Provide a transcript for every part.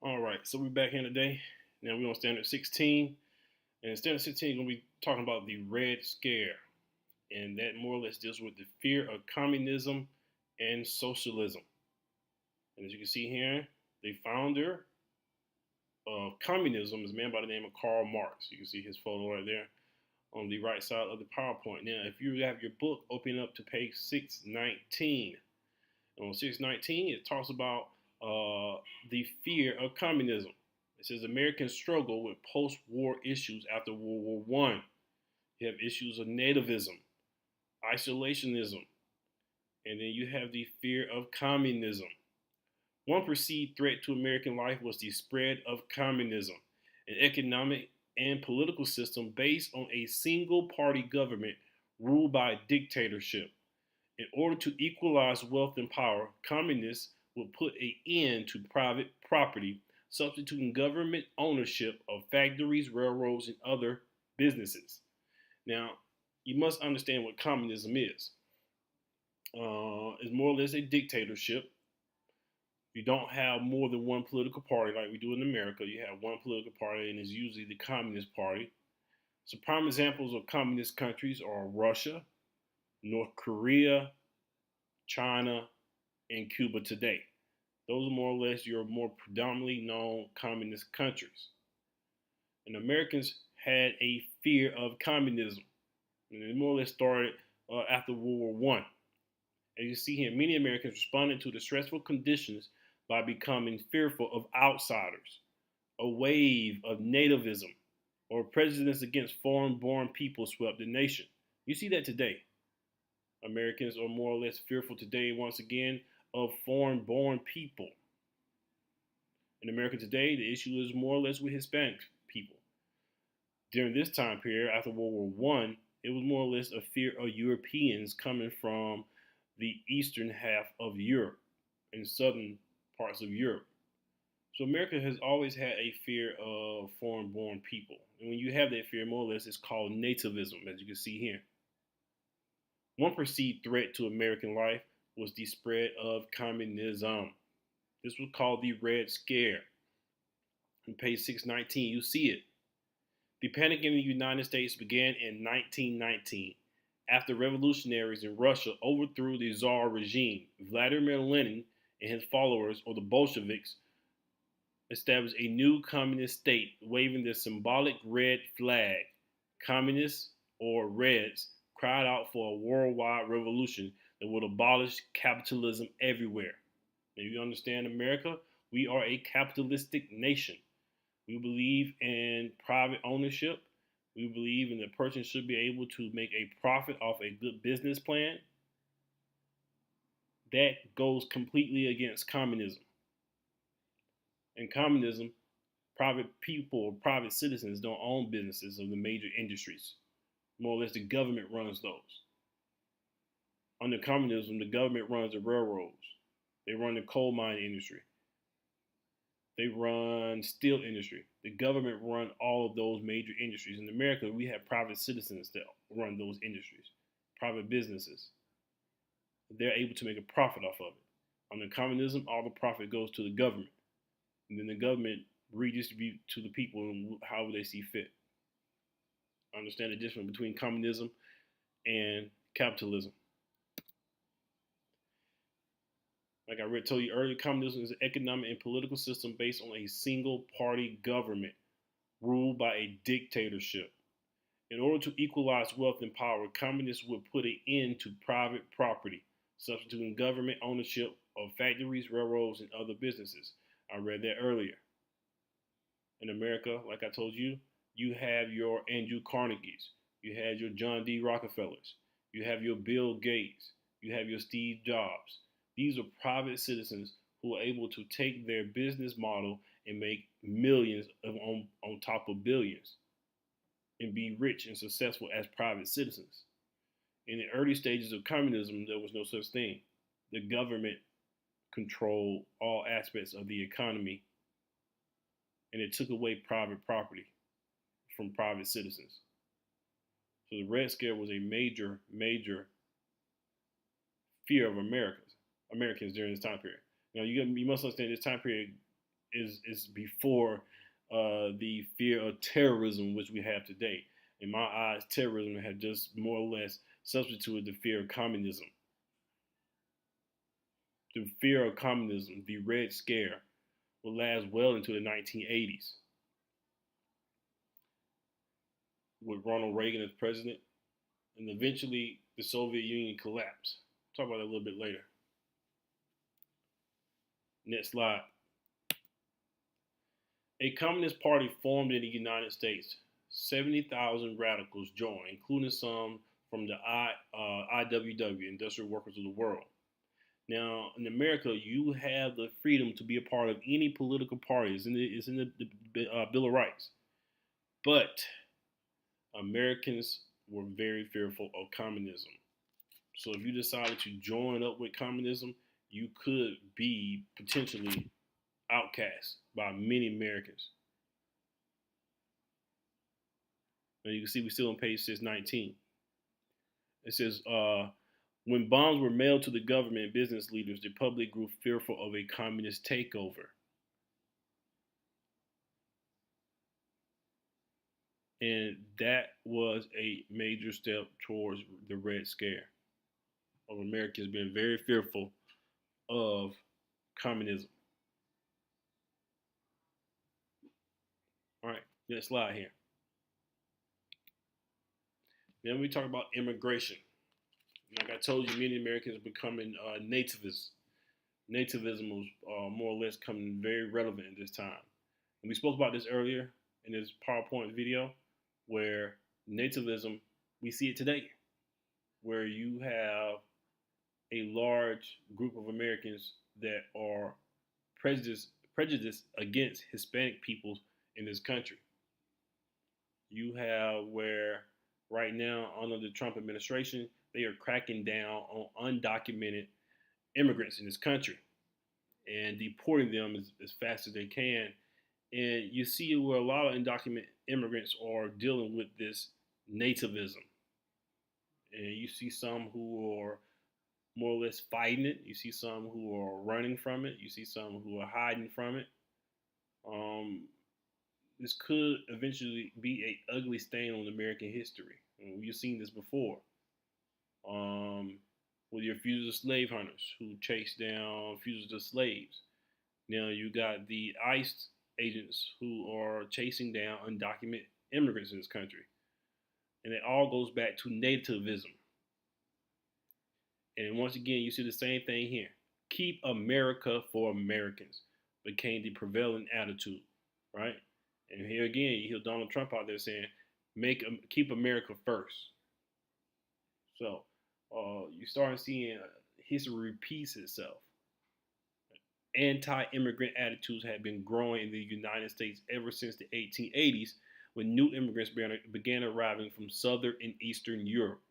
All right, so we're back here today. Now we're on Standard 16, and Standard 16 is going to be talking about the Red Scare, and that more or less deals with the fear of communism and socialism. And as you can see here, the founder of communism is a man by the name of Karl Marx. You can see his photo right there on the right side of the PowerPoint. Now, if you have your book, open up to page 619. On 619, it talks about the fear of communism. It says Americans struggle with post-war issues after World War One. You have issues of nativism, isolationism, and then you have the fear of communism. One perceived threat to American life was the spread of communism, an economic and political system based on a single party government ruled by a dictatorship. In order to equalize wealth and power, communists would put an end to private property, substituting government ownership of factories, railroads, and other businesses. Now, you must understand what communism is. It's more or less a dictatorship. You don't have more than one political party like we do in America. You have one political party, and it's usually the Communist Party. Some prime examples of communist countries are Russia, North Korea, China, and Cuba today. Those are more or less your more predominantly known communist countries. And Americans had a fear of communism. And it more or less started after World War One. As you see here, many Americans responded to the stressful conditions by becoming fearful of outsiders, a wave of nativism, or prejudice against foreign-born people swept the nation. You see that today. Americans are more or less fearful today, once again, of foreign-born people. In America today, the issue is more or less with Hispanic people. During this time period, after World War One, it was more or less a fear of Europeans coming from the eastern half of Europe and southern parts of Europe. So America has always had a fear of foreign-born people. And when you have that fear, more or less, it's called nativism, as you can see here. One perceived threat to American life was the spread of communism. This was called the Red Scare. On page 619, you see it. The panic in the United States began in 1919 after revolutionaries in Russia overthrew the Tsar regime. Vladimir Lenin and his followers, or the Bolsheviks, established a new communist state waving the symbolic red flag. Communists, or Reds, cried out for a worldwide revolution that would abolish capitalism everywhere. Now you understand, America, we are a capitalistic nation. We believe in private ownership. We believe in the person should be able to make a profit off a good business plan. That goes completely against communism. In communism, private people or private citizens don't own businesses of the major industries. More or less, the government runs those. Under communism, the government runs the railroads. They run the coal mine industry. They run steel industry. The government run all of those major industries. In America, we have private citizens that run those industries, private businesses. They're able to make a profit off of it. Under communism, all the profit goes to the government. And then the government redistribute to the people however they see fit. Understand the difference between communism and capitalism. Like I told you earlier, communism is an economic and political system based on a single party government ruled by a dictatorship. In order to equalize wealth and power, communists would put an end to private property, substituting government ownership of factories, railroads, and other businesses. I read that earlier. In America, like I told you, you have your Andrew Carnegies, you have your John D. Rockefellers, you have your Bill Gates, you have your Steve Jobs. These are private citizens who are able to take their business model and make millions on top of billions and be rich and successful as private citizens. In the early stages of communism, there was no such thing. The government controlled all aspects of the economy, and it took away private property from private citizens. So the Red Scare was a major, major fear of Americans during this time period. Now you must understand this time period is before the fear of terrorism which we have today. In my eyes, terrorism had just more or less substituted the fear of communism. The fear of communism, the Red Scare, will last well into the 1980s with Ronald Reagan as president, and eventually the Soviet Union collapsed. Talk about that a little bit later. Next slide. A Communist Party formed in the United States. 70,000 radicals joined, including some from the IWW, Industrial Workers of the World. Now, in America, you have the freedom to be a part of any political party. It's in the Bill of Rights. But Americans were very fearful of communism. So if you decided to join up with communism, you could be potentially outcast by many Americans. Now you can see we're still on page 619. It says, when bombs were mailed to the government and business leaders, the public grew fearful of a communist takeover. And that was a major step towards the Red Scare of Americans being very fearful of communism. All right, next slide here. Then we talk about immigration. Like I told you, many Americans are becoming nativists. Nativism was more or less coming very relevant at this time. And we spoke about this earlier in this PowerPoint video, where nativism, we see it today, where you have a large group of Americans that are prejudiced against Hispanic peoples in this country. You have where right now under the Trump administration, they are cracking down on undocumented immigrants in this country and deporting them as fast as they can. And you see where a lot of undocumented immigrants are dealing with this nativism. And you see some who are more or less fighting it. You see some who are running from it. You see some who are hiding from it. This could eventually be an ugly stain on American history. We've seen this before. With your fugitive slave hunters who chase down fugitive slaves. Now you got the ICE agents who are chasing down undocumented immigrants in this country. And it all goes back to nativism. And once again, you see the same thing here. Keep America for Americans became the prevailing attitude, right? And here again, you hear Donald Trump out there saying, keep America first. So you start seeing history repeats itself. Anti-immigrant attitudes have been growing in the United States ever since the 1880s, when new immigrants began arriving from Southern and Eastern Europe.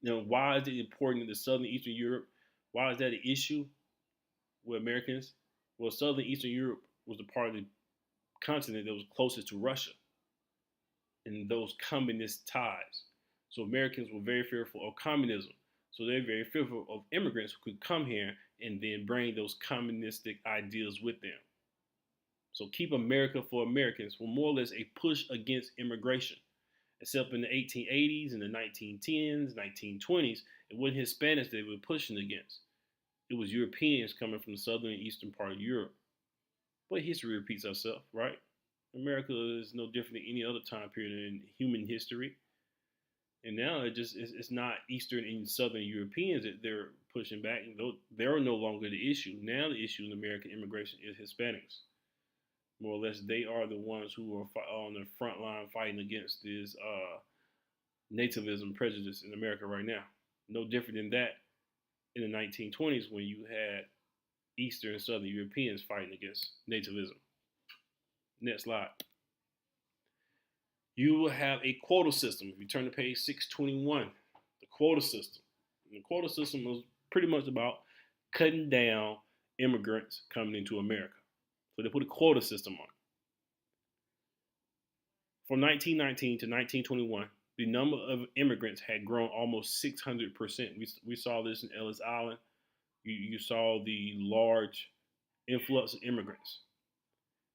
Now, why is it important in the Southern and Eastern Europe? Why is that an issue with Americans? Well, Southern and Eastern Europe was the part of the continent that was closest to Russia and those communist ties. So Americans were very fearful of communism. So they're very fearful of immigrants who could come here and then bring those communistic ideas with them. So keep America for Americans was more or less a push against immigration. Except in the 1880s and the 1910s, 1920s, it wasn't Hispanics they were pushing against. It was Europeans coming from the southern and eastern part of Europe. But history repeats itself, right? America is no different than any other time period in human history. And now it's not Eastern and Southern Europeans that they're pushing back. They're no longer the issue. Now the issue in American immigration is Hispanics. More or less, they are the ones who are on the front line fighting against this nativism prejudice in America right now. No different than that in the 1920s when you had Eastern and Southern Europeans fighting against nativism. Next slide. You will have a quota system. If you turn to page 621, the quota system. And the quota system was pretty much about cutting down immigrants coming into America. So they put a quota system on. From 1919 to 1921, the number of immigrants had grown almost 600%. We saw this in Ellis Island. You saw the large influx of immigrants.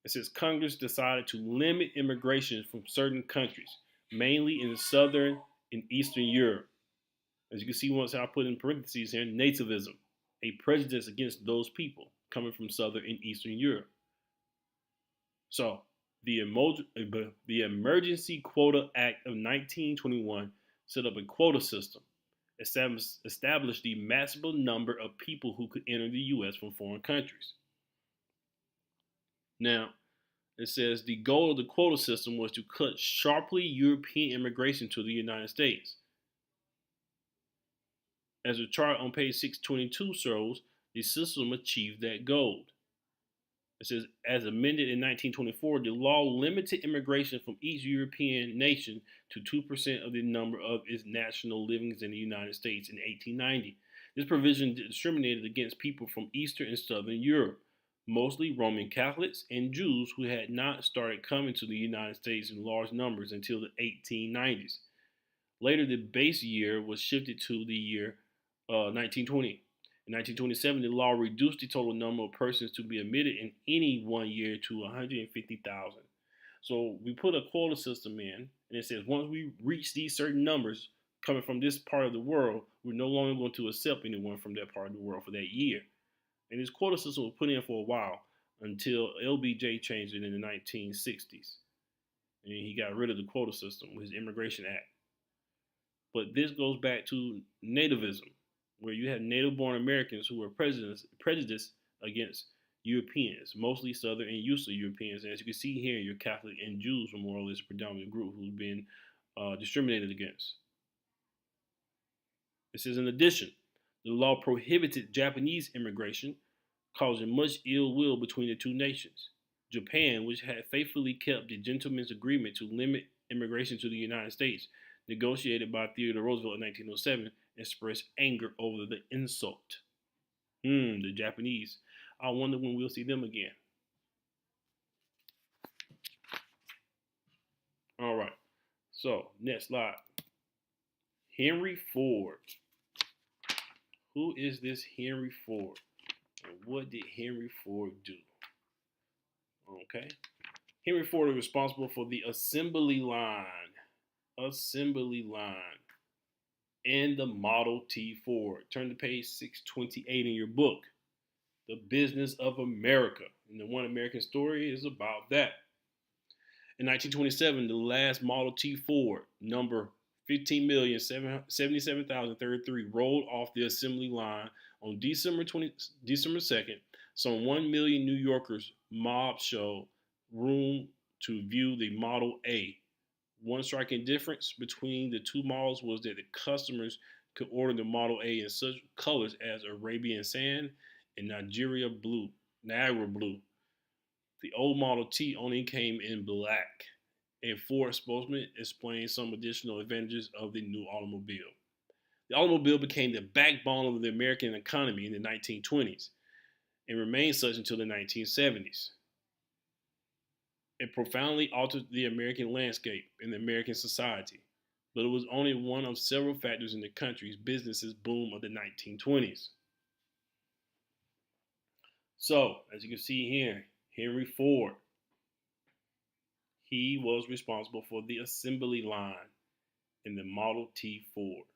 It says Congress decided to limit immigration from certain countries, mainly in Southern and Eastern Europe. As you can see, once I put in parentheses here, nativism, a prejudice against those people coming from Southern and Eastern Europe. So, the Emergency Quota Act of 1921 set up a quota system, established the maximum number of people who could enter the U.S. from foreign countries. Now, it says the goal of the quota system was to cut sharply European immigration to the United States. As the chart on page 622 shows, the system achieved that goal. It says, as amended in 1924, the law limited immigration from each European nation to 2% of the number of its national livings in the United States in 1890. This provision discriminated against people from Eastern and Southern Europe, mostly Roman Catholics and Jews who had not started coming to the United States in large numbers until the 1890s. Later, the base year was shifted to the year 1920. In 1927, the law reduced the total number of persons to be admitted in any one year to 150,000. So we put a quota system in, and it says once we reach these certain numbers coming from this part of the world, we're no longer going to accept anyone from that part of the world for that year. And this quota system was put in for a while until LBJ changed it in the 1960s. And he got rid of the quota system with his Immigration Act. But this goes back to nativism, where you have native-born Americans who were prejudiced against Europeans, mostly Southern and Eastern Europeans. And as you can see here, your Catholic and Jews were more or less a predominant group who've been discriminated against. It says, in addition, the law prohibited Japanese immigration, causing much ill will between the two nations. Japan, which had faithfully kept the gentleman's agreement to limit immigration to the United States, negotiated by Theodore Roosevelt in 1907, expressed anger over the insult. The Japanese. I wonder when we'll see them again. All right. So, next slide. Henry Ford. Who is this Henry Ford? And what did Henry Ford do? Okay. Henry Ford is responsible for the assembly line. And the Model T Ford. Turn to page 628 in your book, The Business of America. And the One American Story is about that. In 1927, the last Model T Ford, number 15,077,033, rolled off the assembly line on December 2nd. Some 1 million New Yorkers mob show room to view the Model A. One striking difference between the two models was that the customers could order the Model A in such colors as Arabian sand and Niagara blue. The old Model T only came in black. A Ford spokesman explained some additional advantages of the new automobile. The automobile became the backbone of the American economy in the 1920s and remained such until the 1970s. It profoundly altered the American landscape and the American society, but it was only one of several factors in the country's business's boom of the 1920s. So, as you can see here, Henry Ford, he was responsible for the assembly line in the Model T Ford.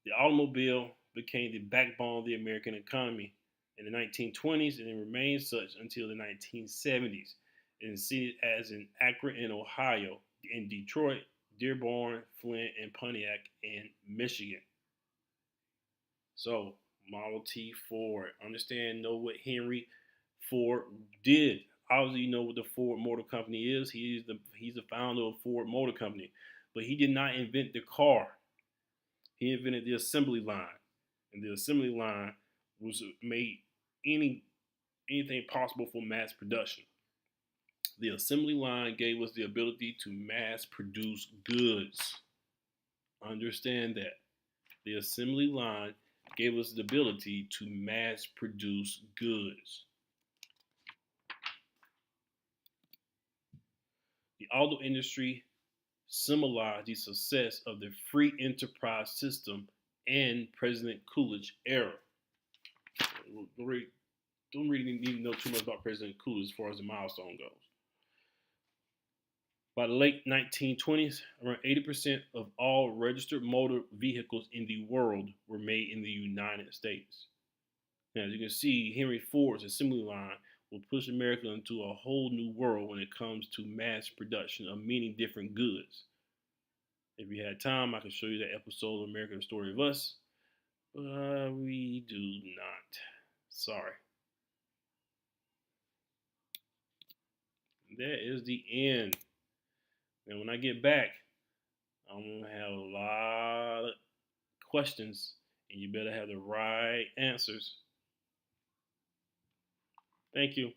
The automobile became the backbone of the American economy in the 1920s and it remained such until the 1970s. And seated as in Akron in Ohio, in Detroit, Dearborn, Flint, and Pontiac in Michigan. So, Model T Ford. Know what Henry Ford did. Obviously, you know what the Ford Motor Company is. He's the founder of Ford Motor Company. But he did not invent the car. He invented the assembly line. And the assembly line was made anything possible for mass production. The assembly line gave us the ability to mass produce goods. Understand that. The assembly line gave us the ability to mass produce goods. The auto industry symbolized the success of the free enterprise system and President Coolidge era. don't really need to know too much about President Coolidge as far as the milestone goes. By the late 1920s, around 80% of all registered motor vehicles in the world were made in the United States. Now, as you can see, Henry Ford's assembly line will push America into a whole new world when it comes to mass production of many different goods. If we had time, I could show you that episode of American Story of Us, but we do not. Sorry. That is the end. And when I get back, I'm going to have a lot of questions, and you better have the right answers. Thank you.